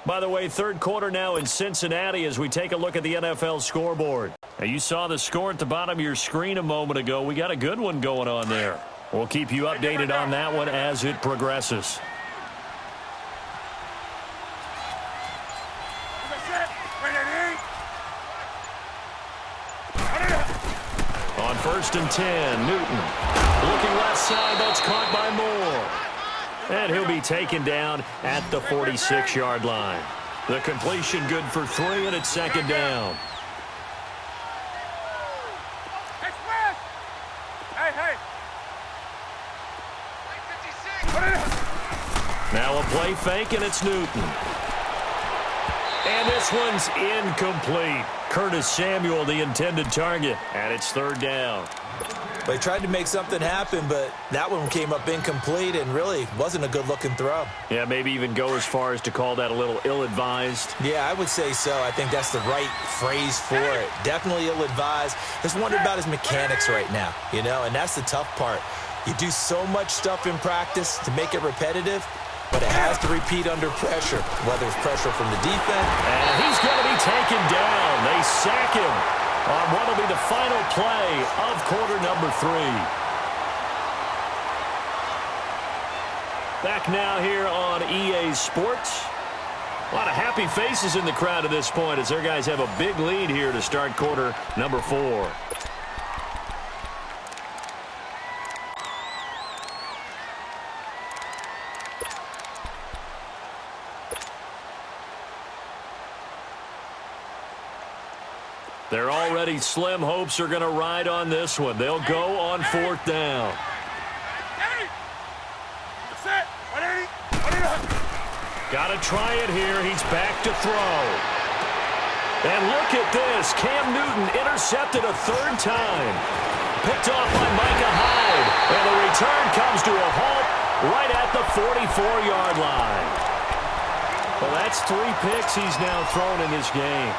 By the way, third quarter now in Cincinnati as we take a look at the NFL scoreboard. Now, you saw the score at the bottom of your screen a moment ago. We got a good one going on there. We'll keep you updated on that one as it progresses. On 1st and 10, Newton. Looking left side, that's caught by Moore. And he'll be taken down at the 46-yard line. The completion good for 3, and it's 2nd down. Express! Hey! Now a play fake, and it's Newton. And this one's incomplete. Curtis Samuel, the intended target, and it's 3rd down. But he tried to make something happen, but that one came up incomplete and really wasn't a good-looking throw. Yeah, maybe even go as far as to call that a little ill-advised. Yeah, I would say so. I think that's the right phrase for it. Definitely ill-advised. Just wonder about his mechanics right now, you know, and that's the tough part. You do so much stuff in practice to make it repetitive, but it has to repeat under pressure, whether it's pressure from the defense. And he's going to be taken down. They sack him on what will be the final play of quarter number 3. Back now here on EA Sports. A lot of happy faces in the crowd at this point as their guys have a big lead here to start quarter number 4. They're already slim hopes are going to ride on this one. They'll go on 4th down. Got to try it here. He's back to throw. And look at this. Cam Newton intercepted a 3rd time. Picked off by Micah Hyde. And the return comes to a halt right at the 44-yard line. Well, that's 3 picks he's now thrown in this game.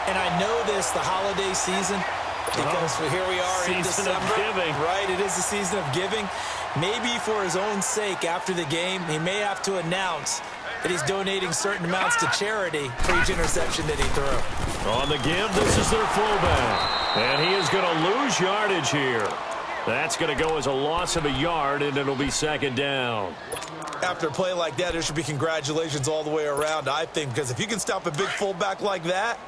And I know this, the holiday season, because here we are in December. Season of giving. Right, it is the season of giving. Maybe for his own sake, after the game, he may have to announce that he's donating certain amounts to charity for each interception that he threw. On the give, this is their fullback. And he is going to lose yardage here. That's going to go as a loss of a yard, and it'll be 2nd down. After a play like that, there should be congratulations all the way around, I think, because if you can stop a big fullback like that,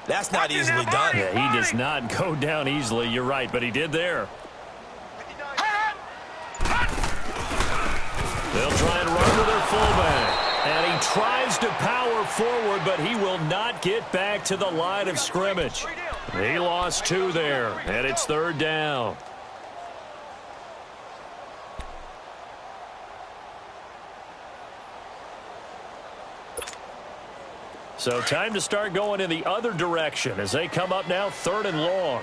that's not easily done. Yeah, he does not go down easily. You're right, but he did there. They'll try and run with their fullback. And he tries to power forward, but he will not get back to the line of scrimmage. He lost 2 there, and it's 3rd down. So time to start going in the other direction as they come up now 3rd and long.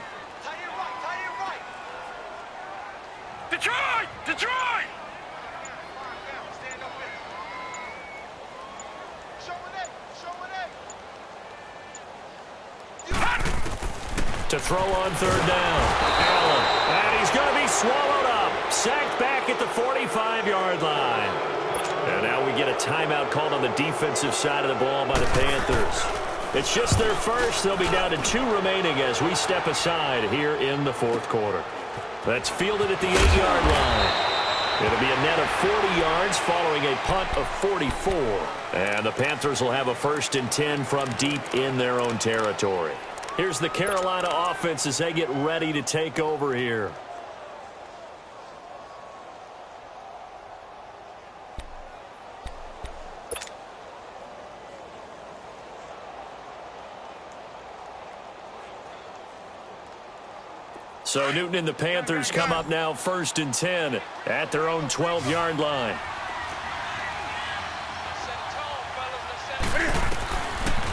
Detroit! Detroit! To throw on 3rd down. Allen. And he's going to be swallowed up. Sacked back at the 45-yard line. And now we get a timeout called on the defensive side of the ball by the Panthers. It's just their first. They'll be down to 2 remaining as we step aside here in the 4th quarter. That's fielded at the 8-yard line. It'll be a net of 40 yards following a punt of 44. And the Panthers will have a 1st and 10 from deep in their own territory. Here's the Carolina offense as they get ready to take over here. So Newton and the Panthers come up now 1st and 10 at their own 12-yard line.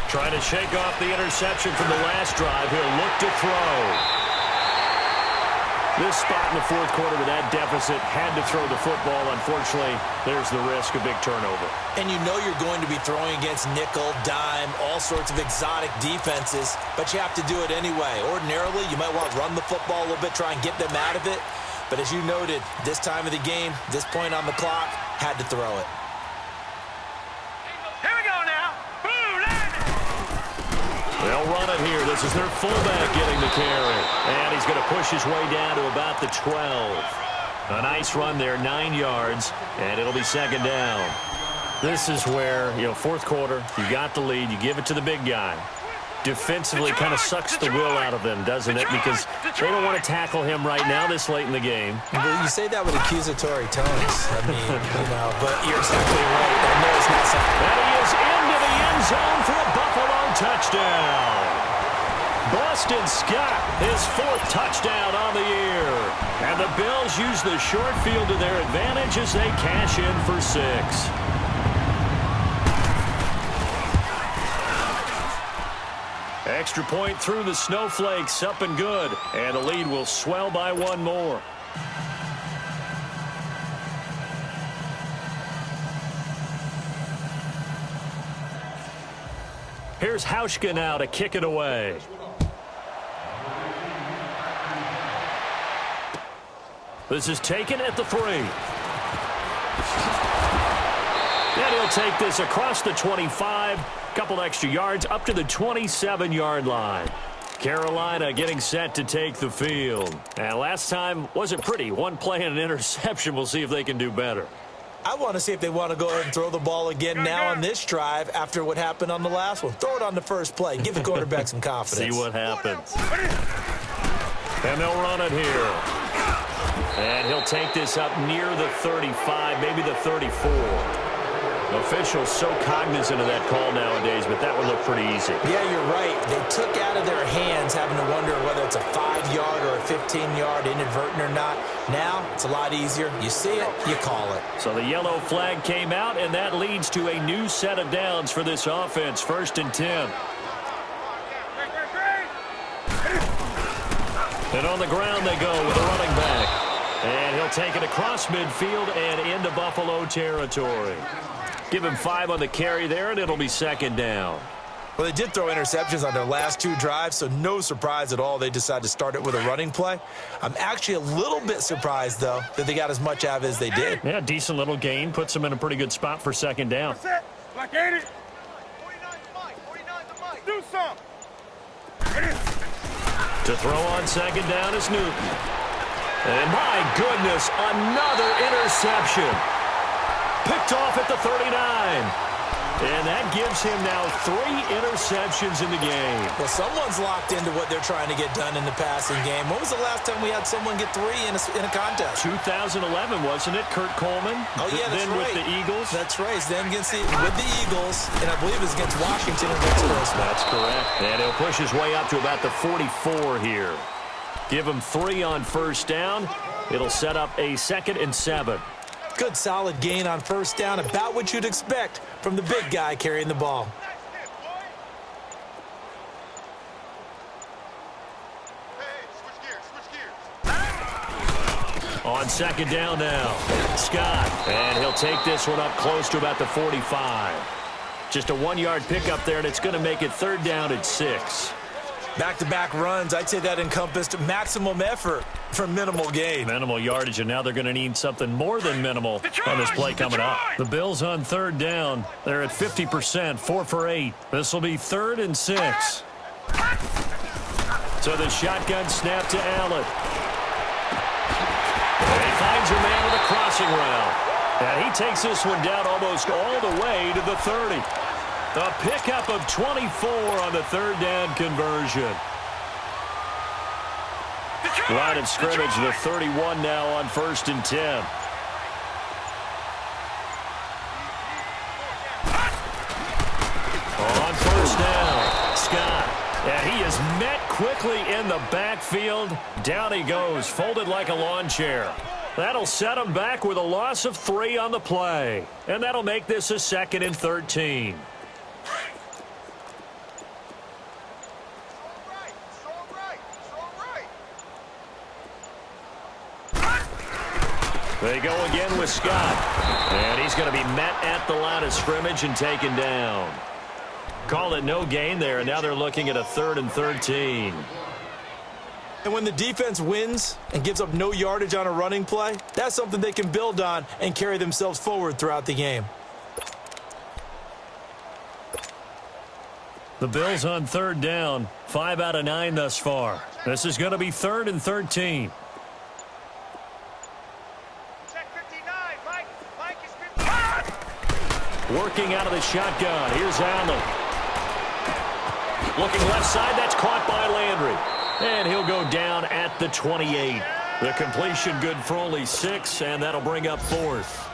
Trying to shake off the interception from the last drive. He'll look to throw. This spot in the 4th quarter with that deficit had to throw the football. Unfortunately, there's the risk of big turnover. And you know you're going to be throwing against nickel, dime, all sorts of exotic defenses, but you have to do it anyway. Ordinarily, you might want to run the football a little bit, try and get them out of it. But as you noted, this time of the game, this point on the clock, had to throw it. Here we go now. They'll run it here. This is their fullback getting the carry. And he's going to push his way down to about the 12. A nice run there, 9 yards, and it'll be 2nd down. This is where, 4th quarter, you got the lead, you give it to the big guy. Defensively kind of sucks the will out of them, doesn't it? Because they don't want to tackle him right now this late in the game. Well, you say that with accusatory tones. I mean, but you're exactly right. I know it's not something. And he is into the end zone for a Buffalo touchdown. Boston Scott, his 4th touchdown on the year. And the Bills use the short field to their advantage as they cash in for 6. Extra point through the snowflakes, up and good. And the lead will swell by 1 more. Here's Hauschka now to kick it away. This is taken at the 3. And he'll take this across the 25. Couple extra yards up to the 27-yard line. Carolina getting set to take the field. And last time wasn't pretty. One play and an interception. We'll see if they can do better. I want to see if they want to go ahead and throw the ball again now on this drive after what happened on the last one. Throw it on the first play. Give the quarterback some confidence. See what happens. And they'll run it here. And he'll take this up near the 35, maybe the 34. Officials so cognizant of that call nowadays, but that would look pretty easy. Yeah, you're right. They took out of their hands having to wonder whether it's a 5-yard or a 15-yard inadvertent or not. Now, it's a lot easier. You see it, you call it. So the yellow flag came out, and that leads to a new set of downs for this offense. 1st and 10. And on the ground they go with a running back. And he'll take it across midfield and into Buffalo territory. Give him 5 on the carry there, and it'll be 2nd down. Well, they did throw interceptions on their last 2 drives, so no surprise at all they decided to start it with a running play. I'm actually a little bit surprised, though, that they got as much out of it as they did. Yeah, decent little gain. Puts them in a pretty good spot for 2nd down. Like 80. 49 the mic. Do some. To throw on 2nd down is Newton. And my goodness, another interception. Picked off at the 39. And that gives him now 3 interceptions in the game. Well, someone's locked into what they're trying to get done in the passing game. When was the last time we had someone get 3 in a contest? 2011, wasn't it? Kurt Coleman. Oh, yeah, that's then right. with the Eagles. That's right. Then with the Eagles, and I believe it was against Washington in next Christmas. That's correct. And he'll push his way up to about the 44 here. Give him 3 on 1st down. It'll set up a 2nd and 7. Good solid gain on 1st down, about what you'd expect from the big guy carrying the ball. On 2nd down now, Scott. And he'll take this one up close to about the 45. Just a 1-yard pickup there, and it's going to make it 3rd down at 6. Back-to-back runs, I'd say that encompassed maximum effort for minimal gain. Minimal yardage, and now they're going to need something more than minimal on this play coming up. The Bills on 3rd down. They're at 50%, 4 for 8. This will be 3rd and 6. So the shotgun snap to Allen. And he finds a man with a crossing route. And he takes this one down almost all the way to the 30. The pickup of 24 on the 3rd down conversion. Line of scrimmage, the 31 now on 1st and 10. On 1st down, Scott. And he is met quickly in the backfield. Down he goes, folded like a lawn chair. That'll set him back with a loss of 3 on the play. And that'll make this a 2nd and 13. They go again with Scott. And he's going to be met at the line of scrimmage and taken down. Call it no gain there, and now they're looking at a 3rd and 13. And when the defense wins and gives up no yardage on a running play, that's something they can build on and carry themselves forward throughout the game. The Bills on 3rd down, 5 out of 9 thus far. This is going to be 3rd and 13. Working out of the shotgun. Here's Allen. Looking left side. That's caught by Landry. And he'll go down at the 28. The completion good for only 6, and that'll bring up 4th.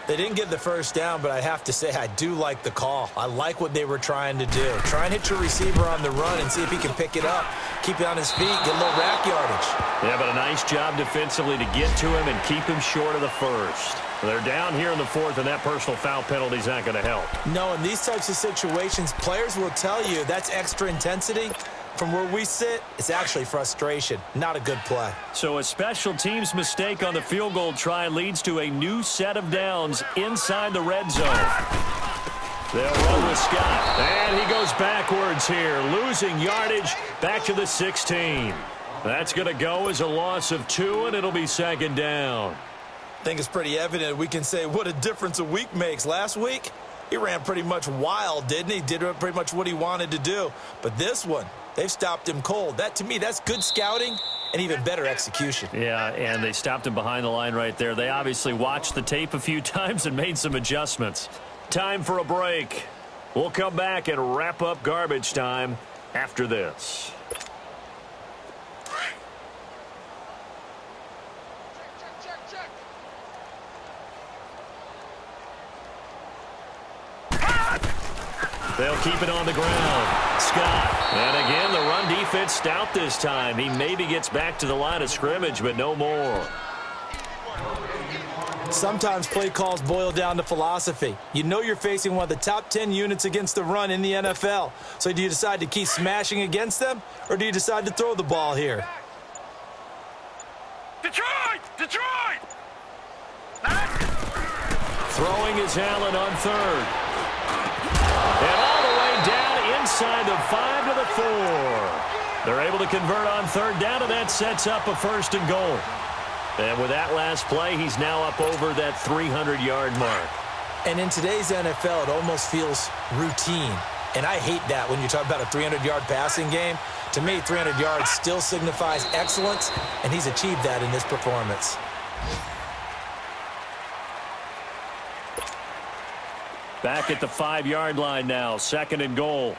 They didn't get the 1st down, but I have to say I do like the call. I like what they were trying to do. Try and hit your receiver on the run and see if he can pick it up, keep it on his feet, get a little rack yardage. Yeah, but a nice job defensively to get to him and keep him short of the 1st. They're down here in the 4th, and that personal foul penalty is not going to help. No, in these types of situations, players will tell you that's extra intensity. From where we sit, it's actually frustration, not a good play. So a special teams mistake on the field goal try leads to a new set of downs inside the red zone. They'll run with Scott. And he goes backwards here, losing yardage back to the 16. That's going to go as a loss of 2, and it'll be second down. I think it's pretty evident we can say what a difference a week makes. Last week, he ran pretty much wild, didn't he? Did pretty much what he wanted to do. But this one, they've stopped him cold. That, to me, that's good scouting and even better execution. Yeah, and they stopped him behind the line right there. They obviously watched the tape a few times and made some adjustments. Time for a break. We'll come back and wrap up garbage time after this. They'll keep it on the ground. Scott. And again, the run defense stout this time. He maybe gets back to the line of scrimmage, but no more. Sometimes play calls boil down to philosophy. You know you're facing one of the top 10 units against the run in the NFL. So do you decide to keep smashing against them, or do you decide to throw the ball here? Detroit! Detroit! Throwing is Allen on third. And all the way down inside the 5 to the 4. They're able to convert on third down, and that sets up a first and goal. And with that last play, he's now up over that 300-yard mark. And in today's NFL, it almost feels routine. And I hate that when you talk about a 300-yard passing game. To me, 300 yards still signifies excellence, and he's achieved that in this performance. Back at the 5-yard line now, second and goal.